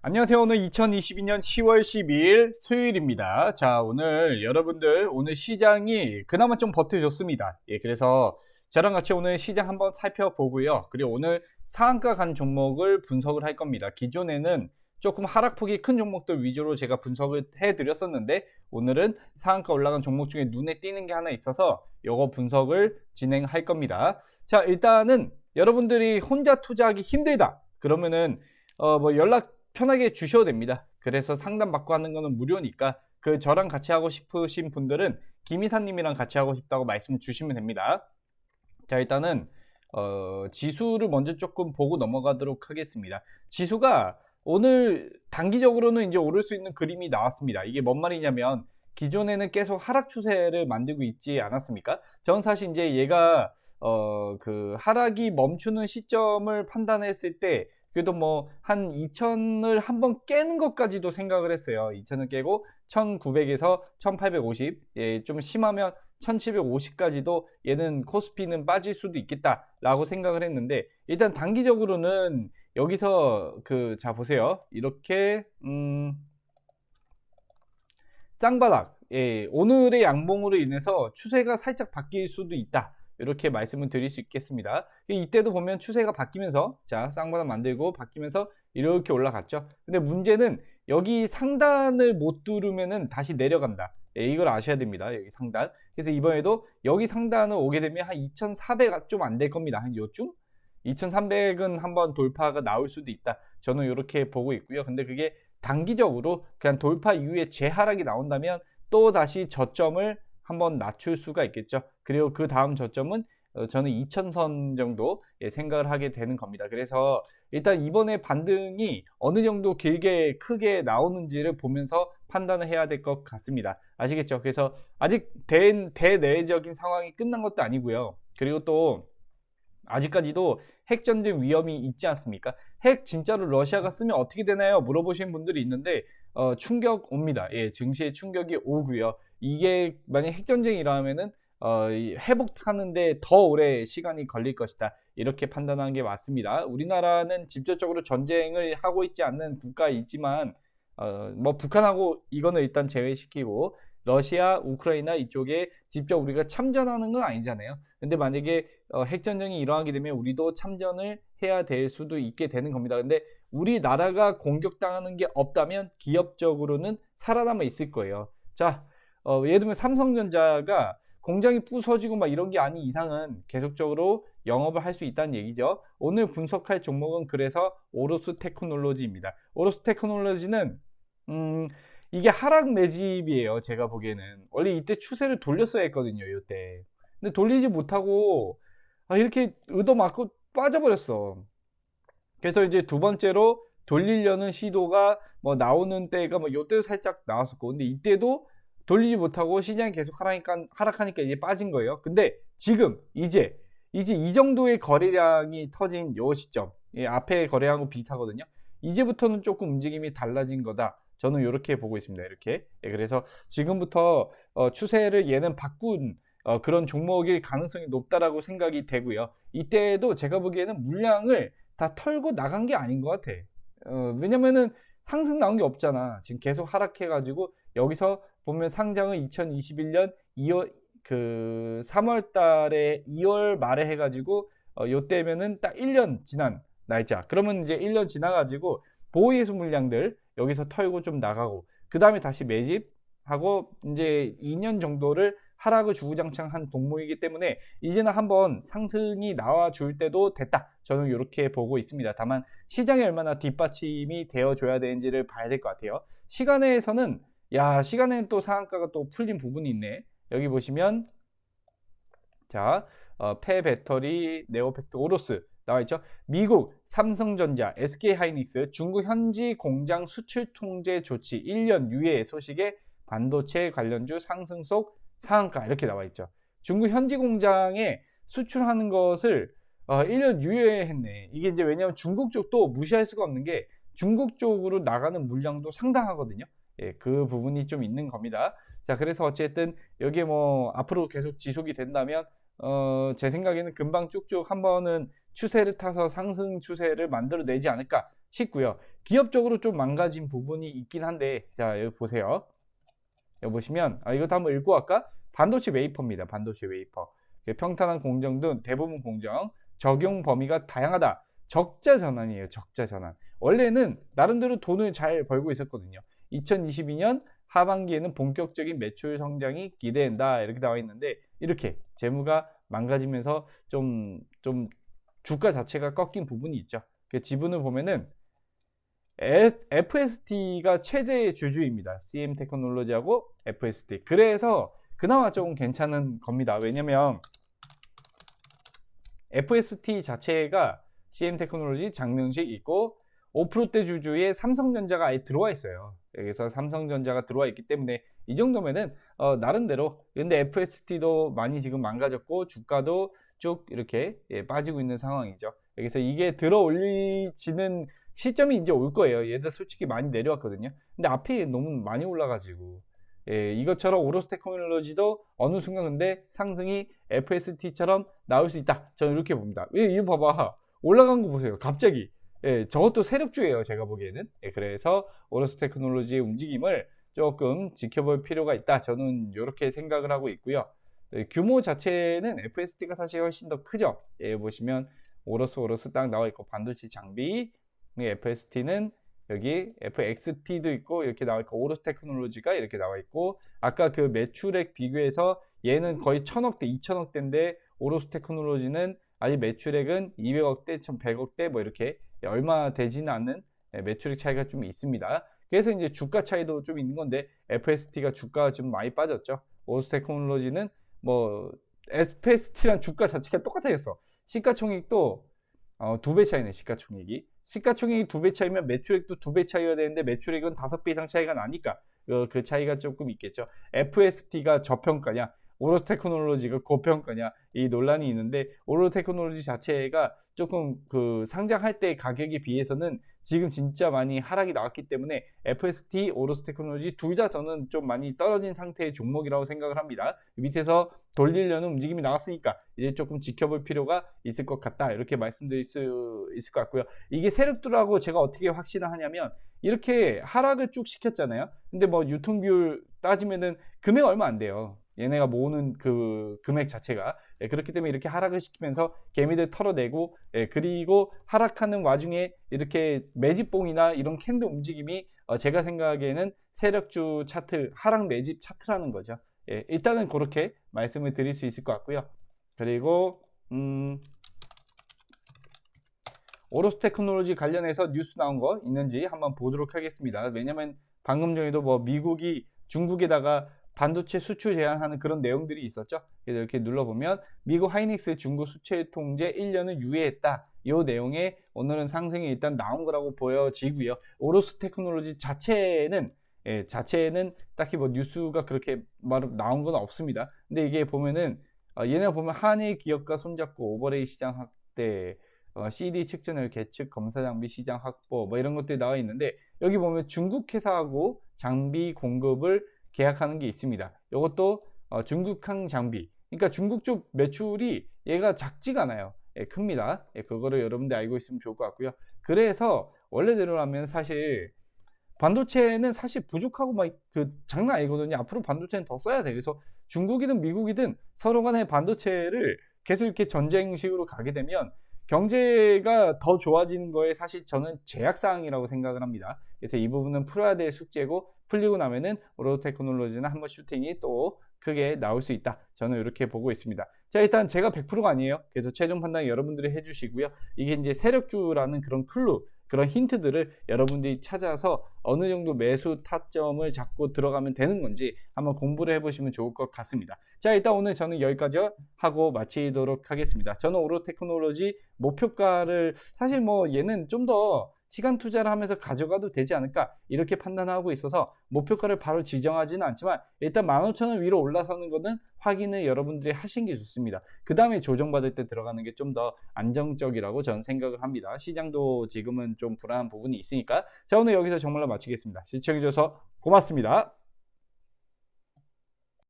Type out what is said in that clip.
안녕하세요. 오늘 2022년 10월 12일 수요일입니다. 자, 오늘 여러분들 오늘 시장이 그나마 좀 버텨줬습니다. 그래서 저랑 같이 오늘 시장 한번 살펴보고요. 그리고 오늘 상한가 간 종목을 분석을 할 겁니다. 기존에는 조금 하락폭이 큰 종목들 위주로 제가 분석을 해드렸었는데 오늘은 상한가 올라간 종목 중에 눈에 띄는 게 하나 있어서 요거 분석을 진행할 겁니다. 자, 일단은 여러분들이 혼자 투자하기 힘들다 그러면은 연락 편하게 주셔도 됩니다. 그래서 상담 받고 하는 거는 무료니까 저랑 같이 하고 싶으신 분들은 김이사님이랑 같이 하고 싶다고 말씀 주시면 됩니다. 자, 일단은 지수를 먼저 조금 보고 넘어가도록 하겠습니다. 지수가 오늘 단기적으로는 이제 오를 수 있는 그림이 나왔습니다. 이게 뭔 말이냐면 기존에는 계속 하락 추세를 만들고 있지 않았습니까? 저는 사실 이제 얘가 하락이 멈추는 시점을 판단했을 때 그래도 뭐 한 2000을 한번 깨는 것까지도 생각을 했어요. 2000을 깨고 1900에서 1850, 좀 심하면 1750까지도 얘는 코스피는 빠질 수도 있겠다라고 생각을 했는데 일단 단기적으로는 여기서 자 보세요. 이렇게 쌍바닥, 오늘의 양봉으로 인해서 추세가 살짝 바뀔 수도 있다. 이렇게 말씀을 드릴 수 있겠습니다. 이때도 보면 추세가 바뀌면서 쌍바닥 만들고 바뀌면서 이렇게 올라갔죠. 근데 문제는 여기 상단을 못 뚫으면은 다시 내려간다. 이걸 아셔야 됩니다. 여기 상단. 그래서 이번에도 여기 상단을 오게 되면 한 2400 좀 안 될 겁니다. 한 요쯤 2300은 한번 돌파가 나올 수도 있다. 저는 이렇게 보고 있고요. 근데 그게 단기적으로 그냥 돌파 이후에 재하락이 나온다면 또 다시 저점을 한번 낮출 수가 있겠죠. 그리고 그 다음 저점은 저는 2000선 정도 생각을 하게 되는 겁니다. 그래서 일단 이번에 반등이 어느 정도 길게 크게 나오는지를 보면서 판단을 해야 될 것 같습니다. 아시겠죠? 그래서 아직 대내적인 상황이 끝난 것도 아니고요. 그리고 또 아직까지도 핵전쟁 위험이 있지 않습니까? 핵 진짜로 러시아가 쓰면 어떻게 되나요? 물어보시는 분들이 있는데 충격 옵니다. 증시에 충격이 오고요. 이게 만약 핵전쟁이라면은 회복하는데 더 오래 시간이 걸릴 것이다. 이렇게 판단하는 게 맞습니다. 우리나라는 직접적으로 전쟁을 하고 있지 않는 국가에 있지만 뭐 북한하고 이거는 일단 제외시키고 러시아, 우크라이나 이쪽에 직접 우리가 참전하는 건 아니잖아요. 근데 만약에 핵전쟁이 일어나게 되면 우리도 참전을 해야 될 수도 있게 되는 겁니다. 근데 우리나라가 공격당하는 게 없다면 기업적으로는 살아남아 있을 거예요. 자, 예를 들면 삼성전자가 공장이 부서지고 막 이런 게 아닌 이상은 계속적으로 영업을 할 수 있다는 얘기죠. 오늘 분석할 종목은 그래서 오로스 테크놀로지입니다. 오로스 테크놀로지는 이게 하락 매집이에요. 제가 보기에는 원래 이때 추세를 돌렸어야 했거든요. 이때 근데 돌리지 못하고 이렇게 얻어맞고 빠져버렸어. 그래서 이제 두 번째로 돌리려는 시도가 뭐 나오는 때가 뭐 요때도 살짝 나왔었고 근데 이때도 돌리지 못하고 시장이 계속 하락하니까 이제 빠진 거예요. 근데 지금 이제 이 정도의 거래량이 터진 요 시점, 앞에 거래량하고 비슷하거든요. 이제부터는 조금 움직임이 달라진 거다. 저는 이렇게 보고 있습니다. 이렇게. 그래서 지금부터 추세를 얘는 바꾼 그런 종목일 가능성이 높다라고 생각이 되고요. 이때도 제가 보기에는 물량을 다 털고 나간 게 아닌 것 같아. 왜냐면은 상승 나온 게 없잖아. 지금 계속 하락해가지고 여기서 보면 상장은 2021년 2월 3월 달에 2월 말에 해가지고 요때면은 딱 1년 지난 날짜. 그러면 이제 1년 지나가지고 보호예수 물량들 여기서 털고 좀 나가고 그 다음에 다시 매집하고 이제 2년 정도를 하락을 주구장창한 동목이기 때문에 이제는 한번 상승이 나와줄 때도 됐다. 저는 이렇게 보고 있습니다. 다만 시장에 얼마나 뒷받침이 되어줘야 되는지를 봐야 될 것 같아요. 시간에서는 시간에는 또 상한가가 또 풀린 부분이 있네. 여기 보시면 폐배터리, 네오팩트, 오로스 나와있죠. 미국 삼성전자, SK하이닉스 중국 현지 공장 수출 통제 조치 1년 유예 소식에 반도체 관련주 상승 속 상한가 이렇게 나와있죠. 중국 현지 공장에 수출하는 것을 1년 유예했네. 이게 이제 왜냐하면 중국 쪽도 무시할 수가 없는 게 중국 쪽으로 나가는 물량도 상당하거든요. 그 부분이 좀 있는 겁니다. 자, 그래서 어쨌든 여기에 뭐 앞으로 계속 지속이 된다면 제 생각에는 금방 쭉쭉 한 번은 추세를 타서 상승 추세를 만들어내지 않을까 싶고요. 기업적으로 좀 망가진 부분이 있긴 한데, 자, 여기 보세요. 여기 보시면, 이것도 한번 읽고 갈까? 반도체 웨이퍼입니다. 반도체 웨이퍼. 평탄한 공정도 대부분 공정, 적용 범위가 다양하다. 적자 전환이에요. 적자 전환. 원래는 나름대로 돈을 잘 벌고 있었거든요. 2022년 하반기에는 본격적인 매출 성장이 기대된다. 이렇게 나와 있는데, 이렇게 재무가 망가지면서 좀 주가 자체가 꺾인 부분이 있죠. 지분을 보면은 FST가 최대 주주입니다. CM 테크놀로지하고 FST. 그래서 그나마 조금 괜찮은 겁니다. 왜냐면 FST 자체가 CM 테크놀로지, 장명식 있고 5%대 주주에 삼성전자가 아예 들어와 있어요. 여기서 삼성전자가 들어와 있기 때문에 이 정도면은 나름대로. 근데 FST도 많이 지금 망가졌고 주가도 쭉 이렇게 빠지고 있는 상황이죠. 여기서 이게 들어 올리지는 시점이 이제 올 거예요. 얘들 솔직히 많이 내려왔거든요. 근데 앞이 너무 많이 올라가지고 이것처럼 오로스 테크놀로지도 어느 순간 근데 상승이 FST처럼 나올 수 있다. 저는 이렇게 봅니다. 이거 봐봐. 올라간 거 보세요. 갑자기. 저것도 세력주예요. 제가 보기에는. 그래서 오로스 테크놀로지의 움직임을 조금 지켜볼 필요가 있다. 저는 이렇게 생각을 하고 있고요. 규모 자체는 FST가 사실 훨씬 더 크죠. 보시면 오로스 딱 나와 있고 반도체 장비, FST는 여기 FXT도 있고 이렇게 나와 있고 오로스 테크놀로지가 이렇게 나와 있고, 아까 그 매출액 비교해서 얘는 거의 1000억대, 2000억대인데 오로스 테크놀로지는 아직 매출액은 200억대, 1100억대 뭐 이렇게 얼마 되지는 않는 매출액 차이가 좀 있습니다. 그래서 이제 주가 차이도 좀 있는 건데 FST가 주가가 좀 많이 빠졌죠. 오로스 테크놀로지는 뭐 FST랑 주가 자체가 똑같아졌어. 시가총액도 2배 차이네. 시가총액이 2배 차이면 매출액도 2배 차이여야 되는데 매출액은 5배 이상 차이가 나니까 그 차이가 조금 있겠죠. FST가 저평가냐 오로스 테크놀로지가 고평가냐 이 논란이 있는데, 오로스 테크놀로지 자체가 조금 그 상장할 때 가격에 비해서는 지금 진짜 많이 하락이 나왔기 때문에 FST, 오로스 테크놀로지 둘 다 저는 좀 많이 떨어진 상태의 종목이라고 생각을 합니다. 밑에서 돌리려는 움직임이 나왔으니까 이제 조금 지켜볼 필요가 있을 것 같다. 이렇게 말씀드릴 수 있을 것 같고요. 이게 세력들하고 제가 어떻게 확신을 하냐면, 이렇게 하락을 쭉 시켰잖아요. 근데 뭐 유통 비율 따지면은 금액 얼마 안 돼요. 얘네가 모으는 그 금액 자체가. 그렇기 때문에 이렇게 하락을 시키면서 개미들 털어내고, 그리고 하락하는 와중에 이렇게 매집봉이나 이런 캔들 움직임이 제가 생각에는 세력주 차트, 하락 매집 차트라는 거죠. 일단은 그렇게 말씀을 드릴 수 있을 것 같고요. 그리고 오로스 테크놀로지 관련해서 뉴스 나온 거 있는지 한번 보도록 하겠습니다. 왜냐면 방금 전에도 뭐 미국이 중국에다가 반도체 수출 제한하는 그런 내용들이 있었죠. 그래서 이렇게 눌러보면 미국 하이닉스 중국 수출 통제 1년을 유예했다. 이 내용에 오늘은 상승이 일단 나온 거라고 보여지고요. 오로스 테크놀로지 자체는 딱히 뭐 뉴스가 그렇게 나온 건 없습니다. 근데 이게 보면은 얘네가 보면 한일 기업과 손잡고 오버레이 시장 확대, CD 측정을 계측 검사 장비 시장 확보 뭐 이런 것들이 나와 있는데, 여기 보면 중국 회사하고 장비 공급을 계약하는 게 있습니다. 이것도 중국항 장비. 그러니까 중국 쪽 매출이 얘가 작지가 않아요. 큽니다. 그거를 여러분들 알고 있으면 좋을 것 같고요. 그래서 원래대로라면 사실 반도체는 사실 부족하고 막 그 장난 아니거든요. 앞으로 반도체는 더 써야 돼. 그래서 중국이든 미국이든 서로 간에 반도체를 계속 이렇게 전쟁식으로 가게 되면 경제가 더 좋아지는 거에 사실 저는 제약사항이라고 생각을 합니다. 그래서 이 부분은 풀어야 될 숙제고, 풀리고 나면은 오로스 테크놀로지는 한번 슈팅이 또 크게 나올 수 있다. 저는 이렇게 보고 있습니다. 자, 일단 제가 100%가 아니에요. 그래서 최종 판단 여러분들이 해주시고요. 이게 이제 세력주라는 그런 클루, 그런 힌트들을 여러분들이 찾아서 어느 정도 매수 타점을 잡고 들어가면 되는 건지 한번 공부를 해보시면 좋을 것 같습니다. 자, 일단 오늘 저는 여기까지 하고 마치도록 하겠습니다. 저는 오로스 테크놀로지 목표가를 사실 뭐 얘는 좀 더 시간 투자를 하면서 가져가도 되지 않을까 이렇게 판단하고 있어서 목표가를 바로 지정하지는 않지만, 일단 15,000원 위로 올라서는 거는 확인을 여러분들이 하신 게 좋습니다. 그 다음에 조정받을 때 들어가는 게 좀 더 안정적이라고 저는 생각을 합니다. 시장도 지금은 좀 불안한 부분이 있으니까. 자, 오늘 여기서 정말로 마치겠습니다. 시청해주셔서 고맙습니다.